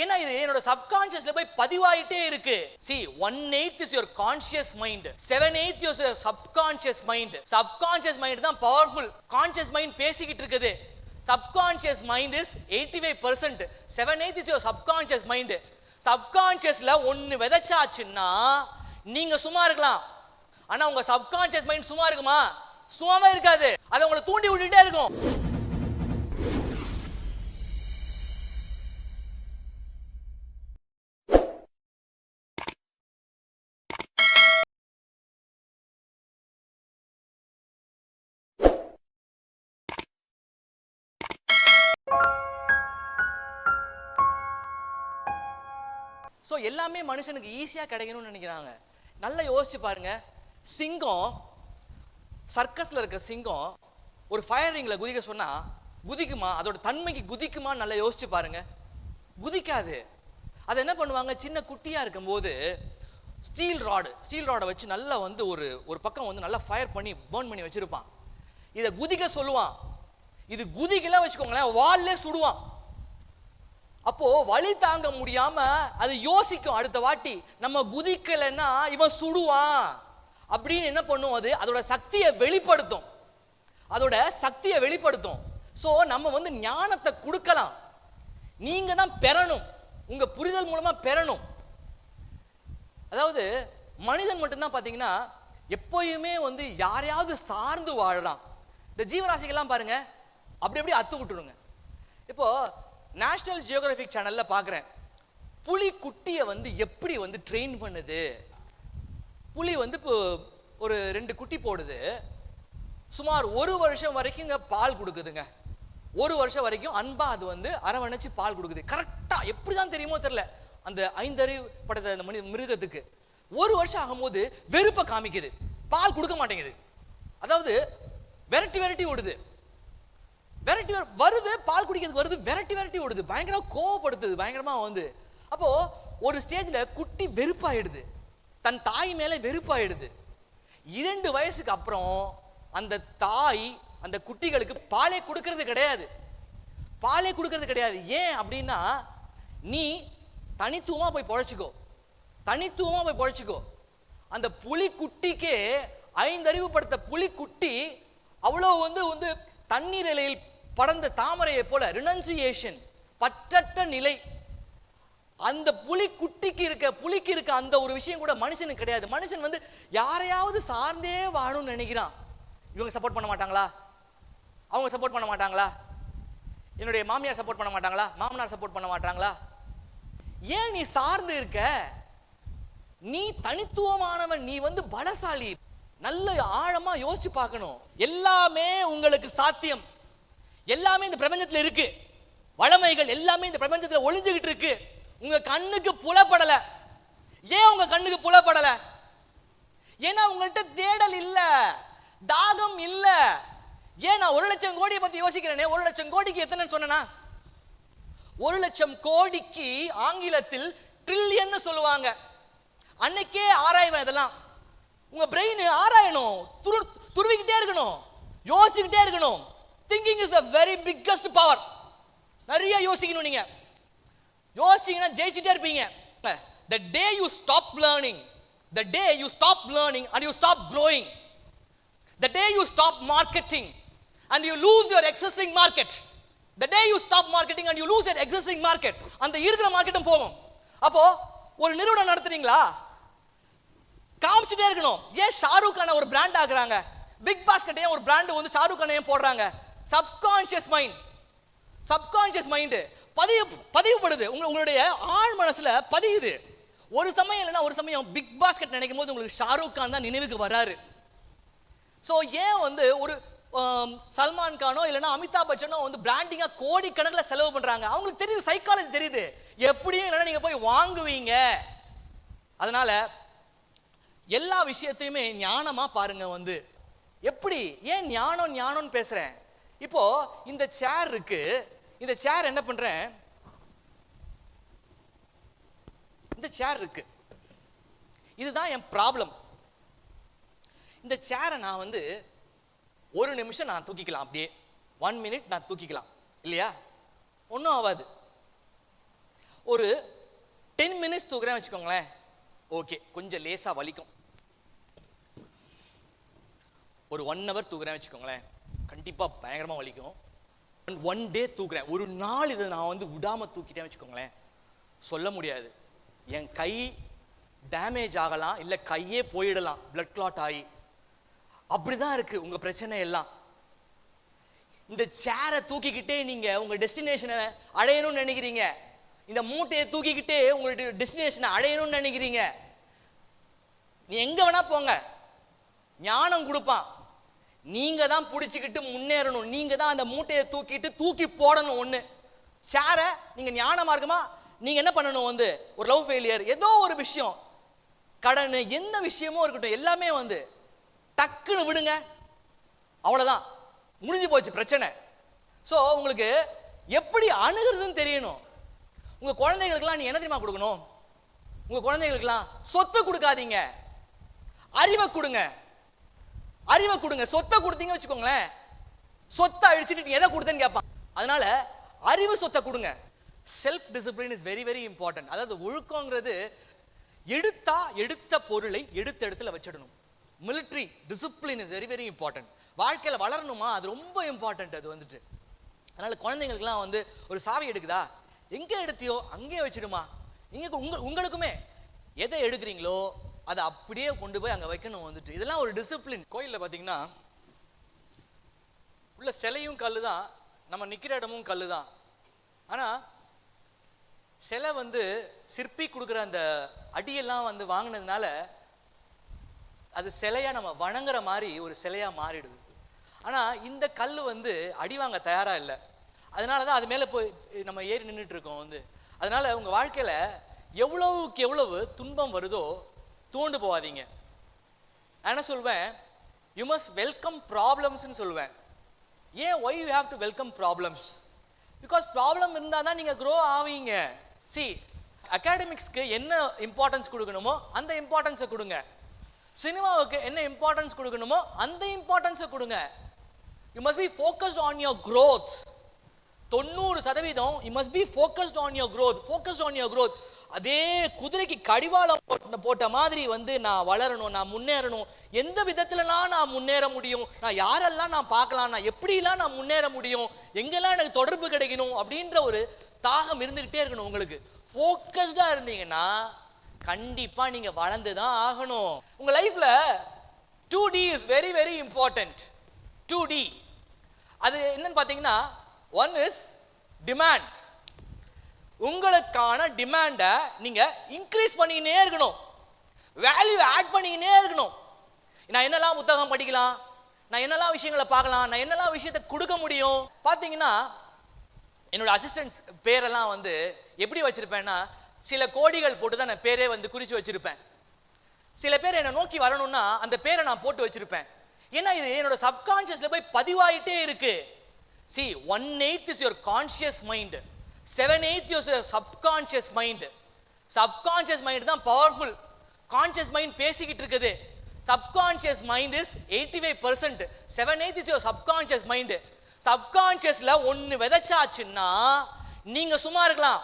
ஏன்னா இது என்னோட சப்கான்ஷியஸ்ல போய் பதிவாயிட்டே இருக்கு. See, 1/8 is your conscious mind, 7/8 is your subconscious mind. Subconscious mind தான் பவர்ஃபுல். கான்ஷியஸ் மைண்ட் பேசிக்கிட்டு இருக்குது. Subconscious mind is 85%, 7/8 is your subconscious mind. சப்கான்ஷியஸ்ல ஒன்னு விதைச்சாச்சுன்னா நீங்க சும்மா இருக்கலாம், ஆனா உங்க சப்கான்ஷியஸ் மைண்ட் சும்மா இருக்குமா? சும்மாவே இருக்காது. அதை உங்களை தூண்டி விட்டுட்டே இருக்கும். ஸோ எல்லாமே மனுஷனுக்கு ஈஸியாக கிடைக்கணும்னு நினைக்கிறாங்க. நல்லா யோசிச்சு பாருங்க. சிங்கம், சர்க்கஸ்ல இருக்க சிங்கம் ஒரு ஃபயர் ரிங்ல குதிக்க சொன்னா குதிக்குமா? அதோட தன்மைக்கு குதிக்குமா? நல்லா யோசிச்சு பாருங்க. குதிக்காது. அது என்ன பண்ணுவாங்க, சின்ன குட்டியா இருக்கும் போது ஸ்டீல் ராடை வச்சு நல்லா வந்து ஒரு பக்கம் வந்து நல்லா ஃபயர் பண்ணி பர்ன் பண்ணி வச்சிருப்பான். இதை குதிக்க சொல்லுவான். இது குதிக்கல வச்சுக்கோங்களேன், வால்லே சுடுவான். அப்போ வலி தாங்க முடியாம அது யோசிக்கும், அடுத்த வாட்டி நம்ம குதிக்கலைன்னா இவன் சுடுவான் அப்படின்னு என்ன பண்ணும், அது அதோட சக்தியை வெளிப்படுத்தும். சோ நம்ம வந்து ஞானத்தை கொடுக்கலாம், நீங்க தான் பெறணும், உங்க புரிதல் மூலமா பெறணும். அதாவது மனிதன் மட்டும்தான் பாத்தீங்கன்னா எப்பயுமே வந்து யாரையாவது சார்ந்து வாழறான். இந்த ஜீவராசிகள்லாம் பாருங்க அப்படி அத்து விட்டுருங்க. இப்போ நேஷனல் ஜியோகிராபிக் சேனல்ல பாக்குறேன், புலி குட்டியை வந்து எப்படி வந்து ட்ரெயின் பண்ணுது. புலி வந்து இப்போ ஒரு 2 குட்டி போடுது, சுமார் 1 வருஷம் வரைக்கும் பால் கொடுக்குதுங்க. 1 வருஷம் வரைக்கும் அன்பா அது வந்து அரவணைச்சு பால் கொடுக்குது. கரெக்டா எப்படிதான் தெரியுமோ தெரியல, அந்த 5 அறிவு படைத்த அந்த மிருகத்துக்கு 1 வருஷம் ஆகும்போது வெறுப்பை காமிக்குது, பால் கொடுக்க மாட்டேங்குது. அதாவது விரட்டி ஓடுது, வருது பால் குடிக்கிறதுக்கு வருது, விரட்டி ஓடுது, பயங்கரமா கோவப்படுத்துது, பயங்கரமா வந்து. அப்போ ஒரு ஸ்டேஜ்ல குட்டி வெறுப்பாயிடுது, தன் தாய் மேல வெறுப்பாயிடுது. 2 வயசுக்கு அப்புறம் அந்த தாய் அந்த குட்டிகளுக்கு பாலே கொடுக்கறது கிடையாது. ஏன் அப்படின்னா, நீ தனித்துவமா போய் பொழைச்சுக்கோ. அந்த புலி குட்டிக்கே 5 அறிவு படுத்த புலி குட்டி அவ்வளவு வந்து தண்ணீர் இலையில் படர்ந்த தாமரையை போல ரினன்சியேஷன், பற்றற்ற நிலை. அந்த புலிக்கு இருக்க அந்த ஒரு விஷயம் கூட மனுஷனுக்கு கிடையாது. மனுஷன் வந்து யாரையாவது சார்ந்தே வாழணும்னு நினைக்கிறான். இவங்க சப்போர்ட் பண்ண மாட்டாங்களா, அவங்க சப்போர்ட் பண்ண மாட்டாங்களா, என்னுடைய மாமியார் சப்போர்ட் பண்ண மாட்டாங்களா, மாமனார் சப்போர்ட் பண்ண மாட்டாங்களா? ஏன் நீ சார்ந்து இருக்க? நீ தனித்துவமானவன், நீ வந்து பலசாலி. நல்ல ஆழமா யோசிச்சு பார்க்கணும். எல்லாமே உங்களுக்கு சாத்தியம், எல்லாமே இந்த பிரபஞ்சத்துல இருக்கு. வளமைகள் எல்லாமே இந்த பிரபஞ்சத்துல ஒளிஞ்சுகிட்டு இருக்கு. உங்க கண்ணுக்கு புலப்படல. ஏன் உங்க கண்ணுக்கு புலப்படல? ஏன்னா உங்கள்கிட்ட தேடல் இல்ல, தாகம் இல்ல. ஏன் நான் 1 லட்சம் கோடியை பத்தி யோசிக்கிறேனே, 1 லட்சம் கோடிக்கு எத்தனை சொன்னா? 1 லட்சம் கோடிக்கு ஆங்கிலத்தில் ட்ரில்லியன் சொல்லுவாங்க. அன்னைக்கே ஆராய்வேன் இதெல்லாம். உங்க பிரெயின் ஆராயணும், துருவிக்கிட்டே இருக்கணும், யோசிச்சுக்கிட்டே இருக்கணும். Thinking is the very biggest power. நிறைய யோசிக்கணும். நீங்க யோசிச்சீங்கன்னா ஜெயிச்சிட்டே இருப்பீங்க. The day you stop learning and you stop growing, the day you stop marketing and you lose your existing market, the day you stop marketing and you lose your existing market, அந்த இருக்கிற மார்க்கெட்டும் போகும். அப்போ ஒரு நிறுவனம் நடத்துறீங்களா, காமிச்சிட்டே இருக்கணும். ஏன் ஷாருக் கான ஒரு பிராண்ட் ஆக்குறாங்க, பிக் பாஸ்கெட் ஏன் ஒரு பிராண்ட் வந்து ஷாருக் கான ஏன் போடுறாங்க? சப்கான்ஷியஸ் மைண்ட் பதிவுபடுது, உங்களுடைய ஆழ் மனசுல பதியுது. ஒரு சமயம் இல்லைன்னா ஒரு சமயம் பிக் பாஸ்கெட் நினைக்கும் போது உங்களுக்கு ஷாருக் கான் தான் நினைவுக்கு வராரு. சோ ஏன் வந்து ஒரு சல்மான் கானோ இல்லைன்னா அமிதாப் பச்சனோ வந்து பிராண்டிங்கா கோடி கணக்கில் செலவு பண்றாங்க? அவங்களுக்கு தெரியுது, சைக்காலஜி தெரியுது, எப்படியும் இல்லைன்னா நீங்க போய் வாங்குவீங்க. அதனால எல்லா விஷயத்தையுமே ஞானமா பாருங்க. வந்து எப்படி, ஏன் ஞானம் பேசுறேன்? இப்போ இந்த சேர் இருக்கு, இந்த சேர் என்ன பண்றேன், இந்த சேர் இருக்கு, இதுதான் என் ப்ராப்ளம். இந்த சேரை நான் வந்து 1 நிமிஷம் நான் தூக்கிக்கலாம், அப்படியே 1 மினிட் நான் தூக்கிக்கலாம் இல்லையா, ஒன்றும் ஆகாது. ஒரு 10 மினிட்ஸ் தூக்குறேன் வச்சுக்கோங்களேன், ஓகே கொஞ்சம் லேசா வலிக்கும். ஒரு 1 ஹவர் தூக்குறேன் வச்சுக்கோங்களேன், கண்டிப்பா பயங்கரமா வலிக்கும். 1 டே தூக்குறேன், ஒரு நாள் இதை நான் வந்து விடாம தூக்கிட்டேன் வச்சுக்கோங்களேன், சொல்ல முடியாது. என் கை டேமேஜ் ஆகலாம், இல்ல கையே போயிடலாம், பிளட் கிளாட் ஆகி. அப்படிதான் இருக்கு உங்க பிரச்சனை எல்லாம். இந்த சேரை தூக்கிக்கிட்டே நீங்க உங்க டெஸ்டினேஷனை அடையணும்னு நினைக்கிறீங்க, இந்த மூட்டையை தூக்கிக்கிட்டே உங்களுடைய டெஸ்டினேஷனை அடையணும்னு நினைக்கிறீங்க. நீ எங்க வேணா போங்க, ஞானம் கொடுப்பான். நீங்க தான் பிடிச்சிக்கிட்டு முன்னேறணும், நீங்க தான் அந்த மூட்டையை தூக்கிட்டு தூக்கி போடணும். ஒண்ணு சேரை நீங்க ஞான மார்க்கமா நீங்க என்ன பண்ணணும், வந்து ஒரு லவ் ஃபெயிலியர், ஏதோ ஒரு விஷயம், கடன், எந்த விஷயமும் இருக்கட்டும், எல்லாமே வந்து டக்குன்னு விடுங்க, அவ்வளவுதான், முடிஞ்சு போச்சு பிரச்சனை. சோ உங்களுக்கு எப்படி அணுகிறதுன்னு தெரியணும். உங்க குழந்தைகளுக்கெல்லாம் நீ என்ன தெரியுமா கொடுக்கணும்? உங்க குழந்தைகளுக்கெல்லாம் சொத்து கொடுக்காதீங்க, அறிவை கொடுங்க. அறிவை கொடுங்க. சொத்தை கொடுத்தீங்க வச்சுக்கோங்களேன், சொத்தை அழிச்சிட்டு நீ எதை கொடுத்தேன்னு கேட்பான். அதனால அறிவு சொத்தை கொடுங்க. Self discipline is very very important. அதாவது ஒழுக்கங்கிறது எடுத்த பொருளை எடுத்த இடத்துல வச்சிடணும். Military discipline is very very important. வாழ்க்கையில வளரணுமா, அது ரொம்ப இம்பார்ட்டன்ட். அது வந்துட்டு அதனால குழந்தைங்களுக்குலாம் வந்து ஒரு சாவி எடுக்குதா, எங்க எடுத்தியோ அங்கே வச்சிடுமா. நீங்க உங்களுக்குமே எதை எடுக்கிறீங்களோ அதை அப்படியே கொண்டு போய் அங்க வைக்கணும். வந்துட்டு இதெல்லாம் ஒரு டிசிப்ளின். கோயில்ல பாத்தீங்கன்னா உள்ள சிலையும் கல்லு தான், நம்ம நிக்கிற இடமும் கல்லு தான். ஆனா சிலை வந்து சிற்பி கொடுக்குற அந்த அடியெல்லாம் வந்து வாங்கினதுனால அது சிலையா நம்ம வணங்குற மாதிரி ஒரு சிலையா மாறிடுது. ஆனா இந்த கல் வந்து அடி வாங்க தயாரா இல்லை, அதனாலதான் அது மேல போய் நம்ம ஏறி நின்றுட்டு இருக்கோம். வந்து அதனால உங்க வாழ்க்கையில எவ்வளவுக்கு எவ்வளவு துன்பம் வருதோ தூண்டு போவாதீங்க. நான் என்ன சொல்வேன், யூ மஸ்ட் வெல்கம் ப்ராப்ளம்ஸ்னு சொல்வேன். ஏன் why you have to welcome problems? because problem இருந்தா தான் நீங்க grow ஆவீங்க. see அகாடமிக்ஸ்க்கு என்ன இம்பார்ட்டன்ஸ் கொடுக்கணுமோ அந்த இம்பார்ட்டன்ஸை கொடுங்க. சினிமாவுக்கு என்ன இம்பார்ட்டன்ஸ் கொடுக்கணுமோ அந்த இம்பார்ட்டன்ஸை கொடுங்க. you must be focused on your growth. 90% you must be focused on your growth. focused on your growth. அதே குதிரைக்கு கடிவாளம் போட்ட மாதிரி வந்து நான் வளரணும், நான் முன்னேறணும், எந்த விதத்துலலாம் நான் முன்னேற முடியும், நான் யாரெல்லாம் நான் பார்க்கலாம், நான் எப்படிலாம் நான் முன்னேற முடியும், எங்கெல்லாம் எனக்கு தொடர்பு கிடைக்கணும் அப்படின்ற ஒரு தாகம் இருந்துகிட்டே இருக்கணும். உங்களுக்கு ஃபோக்கஸ்டா இருந்தீங்கன்னா கண்டிப்பா நீங்க வளர்ந்துதான் ஆகணும். உங்க லைஃப்ல 2D is very very important. 2D அது என்னன்னு பாத்தீங்கன்னா, ஒன் இஸ் டிமாண்ட். உங்களுக்கான டிமாண்டை நீங்க இன்க்ரீஸ் பண்ணிக்கினே இருக்கணும், வேல்யூ ஆட் பண்ணிக்கினே இருக்கணும். நான் என்னெல்லாம் புத்தகம் படிக்கலாம், நான் என்னெல்லாம் விஷயங்களை பார்க்கலாம், நான் என்னெல்லாம் விஷயத்தை கொடுக்க முடியும். பார்த்தீங்கன்னா என்னோட அசிஸ்டன்ட் பேரெல்லாம் வந்து எப்படி வச்சிருப்பேன்னா, சில கோடிகள் போட்டு தான் நான் பேரே வந்து குறிச்சு வச்சிருப்பேன். சில பேர் என்னை நோக்கி வரணும்னா அந்த பேரை நான் போட்டு வச்சிருப்பேன். ஏன்னா இது என்னோட சப்கான்ஷியஸ்ல போய் பதிவாயிட்டே இருக்கு. See, 1/8 is your conscious mind, 7/8 is your subconscious mind. Subconscious mind தான் பவர்ஃபுல். கான்ஷியஸ் மைண்ட் பேசிக்கிட்டு இருக்குது. subconscious mind is 85%, 7/8 is your subconscious mind. சப்கான்ஷியஸ்ல ஒன்னு விதைச்சாச்சுன்னா நீங்க சும்மா இருக்கலாம்,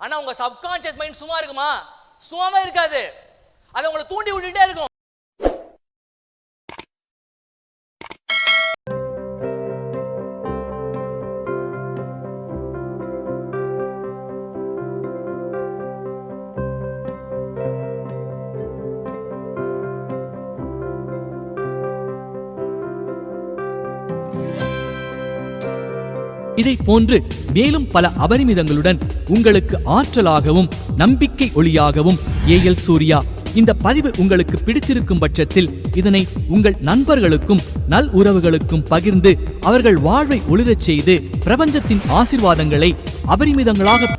ஆனா உங்க சப்கான்ஷியஸ் மைண்ட் சும்மா இருக்குமா? சும்மாவே இருக்காது. அதை உங்களை தூண்டி விட்டுட்டே இருக்கும். இதை போன்று மேலும் பல அபரிமிதங்களுடன் உங்களுக்கு ஆற்றலாகவும் நம்பிக்கை ஒளியாகவும் ஏஎல் சூர்யா. இந்த பதிவு உங்களுக்கு பிடித்திருக்கும் பட்சத்தில் இதனை உங்கள் நண்பர்களுக்கும் நல் உறவுகளுக்கும் பகிர்ந்து அவர்கள் வாழ்வை ஒளிரச் செய்து பிரபஞ்சத்தின் ஆசீர்வாதங்களை அபரிமிதங்களாக